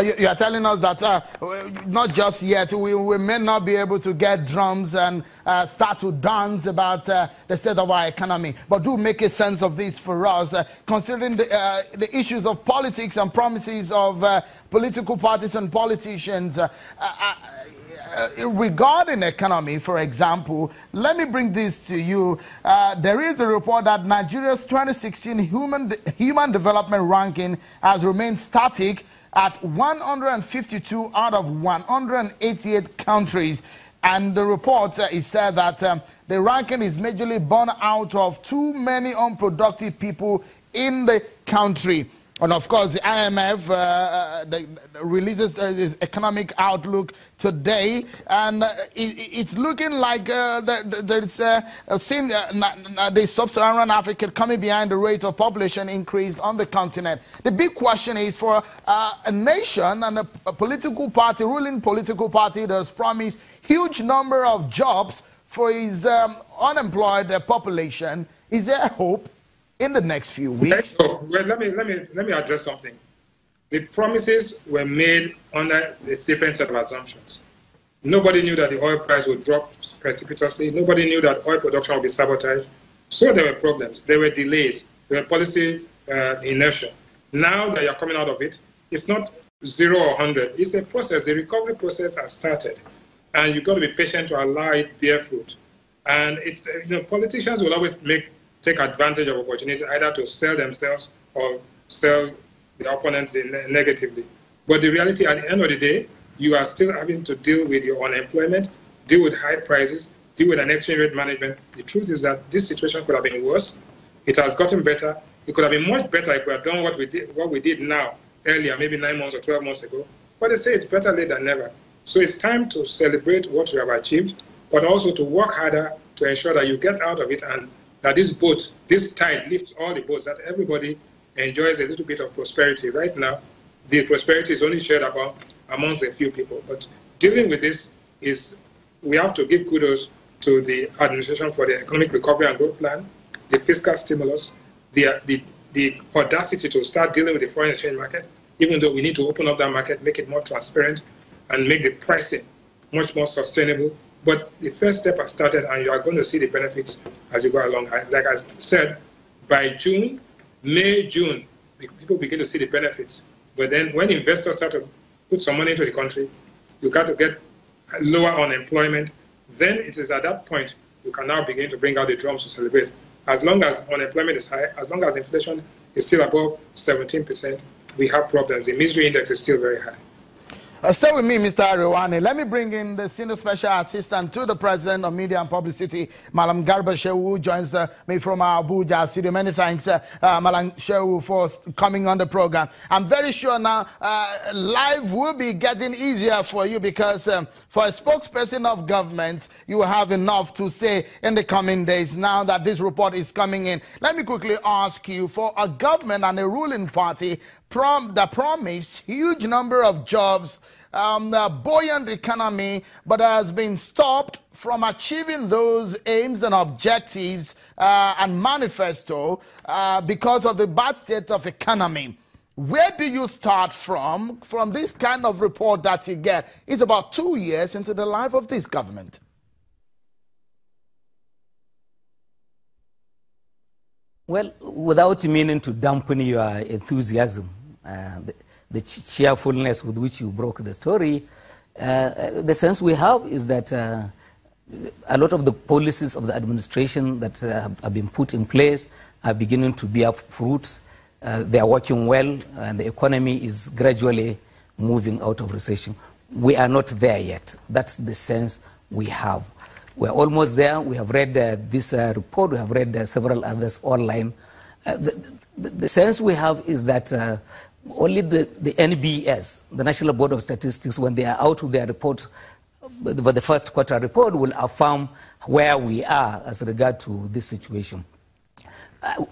you are telling us that not just yet, we may not be able to get drums and start to dance about the state of our economy. But do make a sense of this for us, considering the issues of politics and promises of political parties and politicians. Regarding economy, for example, let me bring this to you. There is a report that Nigeria's 2016 human development ranking has remained static at 152 out of 188 countries. And the report is said that the ranking is majorly born out of too many unproductive people in the country. And of course, the IMF releases its economic outlook today, and it's looking like there's the sub-Saharan Africa coming behind the rate of population increase on the continent. The big question is for a nation and a political party, ruling political party, that has promised huge number of jobs for its unemployed population. Is there hope in the next few weeks? Well, let me address something. The promises were made under a different set of assumptions. Nobody knew that the oil price would drop precipitously. Nobody knew that oil production would be sabotaged. So there were problems. There were delays. There were policy inertia. Now that you're coming out of it, it's not 0 or 100. It's a process. The recovery process has started. And you've got to be patient to allow it bear fruit. And it's, politicians will always take advantage of opportunity either to sell themselves or sell the opponents negatively. But the reality, at the end of the day, you are still having to deal with your unemployment, deal with high prices, deal with an exchange rate management. The truth is that this situation could have been worse. It has gotten better. It could have been much better if we had done what we did now, earlier, maybe 9 months or 12 months ago. But they say it's better late than never. So it's time to celebrate what we have achieved, but also to work harder to ensure that you get out of it and that this tide lifts all the boats, that everybody enjoys a little bit of prosperity. Right now, the prosperity is only shared amongst a few people. But dealing with this we have to give kudos to the administration for the economic recovery and growth plan, the fiscal stimulus, the audacity to start dealing with the foreign exchange market, even though we need to open up that market, make it more transparent, and make the pricing much more sustainable. But the first step has started, and you are going to see the benefits as you go along. Like I said, by May, June, people begin to see the benefits. But then when investors start to put some money into the country, you got to get lower unemployment. Then it is at that point you can now begin to bring out the drums to celebrate. As long as unemployment is high, as long as inflation is still above 17%, we have problems. The misery index is still very high. Stay with me, Mr. Ariwani. Let me bring in the Senior Special Assistant to the President of Media and Publicity, Malam Garba Shehu, who joins me from our Abuja studio. Many thanks, Malam Shehu, for coming on the program. I'm very sure now life will be getting easier for you because for a spokesperson of government, you will have enough to say in the coming days now that this report is coming in. Let me quickly ask you, for a government and a ruling party that promised huge number of jobs, a buoyant economy, but has been stopped from achieving those aims and objectives and manifesto because of the bad state of economy. Where do you start from this kind of report that you get? It's about 2 years into the life of this government. Well, without meaning to dampen your enthusiasm, the cheerfulness with which you broke the story, the sense we have is that a lot of the policies of the administration that have been put in place are beginning to bear fruits. They are working well, and the economy is gradually moving out of recession. We are not there yet. That's the sense we have. We're almost there. We have read this report. We have read several others online. The sense we have is that only the NBS, the National Board of Statistics, when they are out with their report, the first quarter report, will affirm where we are as regard to this situation.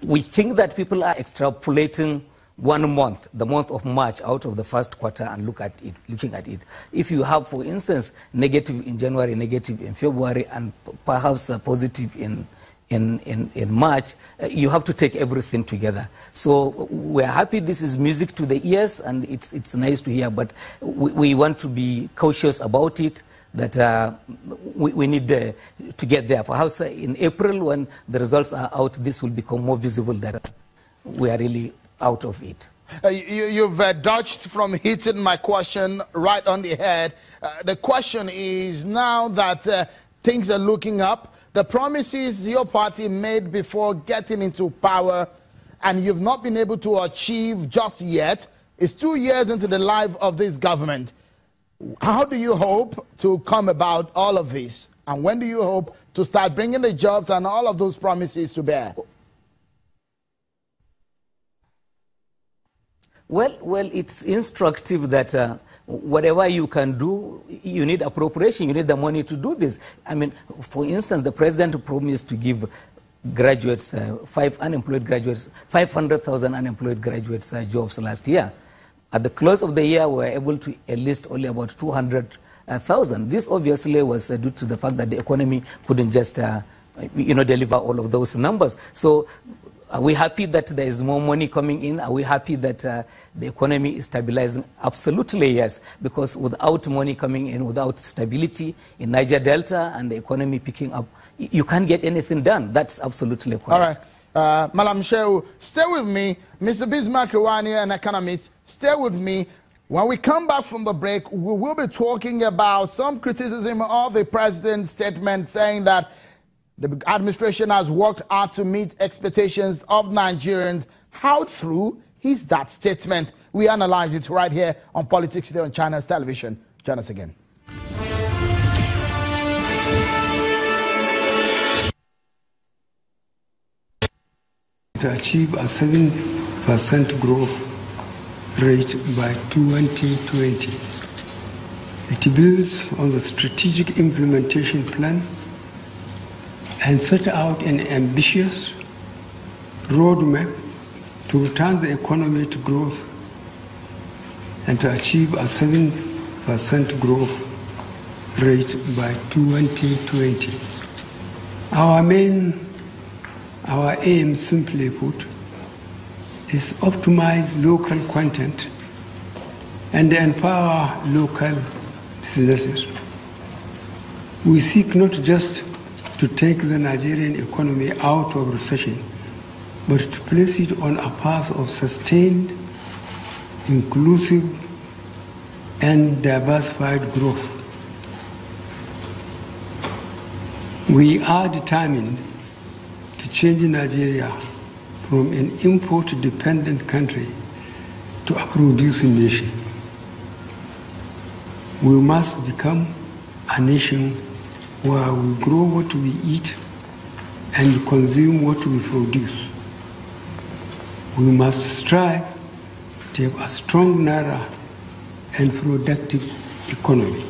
We think that people are extrapolating 1 month, the month of March, out of the first quarter and looking at it. If you have, for instance, negative in January, negative in February, and perhaps positive in in March, you have to take everything together. So we're happy this is music to the ears, and it's nice to hear, but we want to be cautious about it, that we need to get there. Perhaps in April, when the results are out, this will become more visible that we are really out of it. You've dodged from hitting my question right on the head. The question is, now that things are looking up, the promises your party made before getting into power and you've not been able to achieve just yet, it's 2 years into the life of this government. How do you hope to come about all of this? And when do you hope to start bringing the jobs and all of those promises to bear? Well, it's instructive that whatever you can do, you need appropriation, you need the money to do this. I mean, for instance, the president promised to give graduates, 500,000 unemployed graduates jobs last year. At the close of the year, we were able to enlist only about 200,000. This obviously was due to the fact that the economy couldn't just, deliver all of those numbers. So, are we happy that there is more money coming in? Are we happy that the economy is stabilizing? Absolutely, yes. Because without money coming in, without stability in Niger Delta and the economy picking up, you can't get anything done. That's absolutely correct. All right. Malam Shehu, stay with me. Mr. Bismarck Rwani, an economist, stay with me. When we come back from the break, we will be talking about some criticism of the president's statement saying that the administration has worked hard to meet expectations of Nigerians. How true is that statement? We analyze it right here on Politics Today on China's television. Join us again. To achieve a 7% growth rate by 2020. It builds on the strategic implementation plan and set out an ambitious roadmap to return the economy to growth and to achieve a 7% growth rate by 2020. Our aim, simply put, is optimize local content and empower local businesses. We seek not just to take the Nigerian economy out of recession, but to place it on a path of sustained, inclusive, and diversified growth. We are determined to change Nigeria from an import-dependent country to a producing nation. We must become a nation where we grow what we eat and consume what we produce. We must strive to have a strong, naira and productive economy.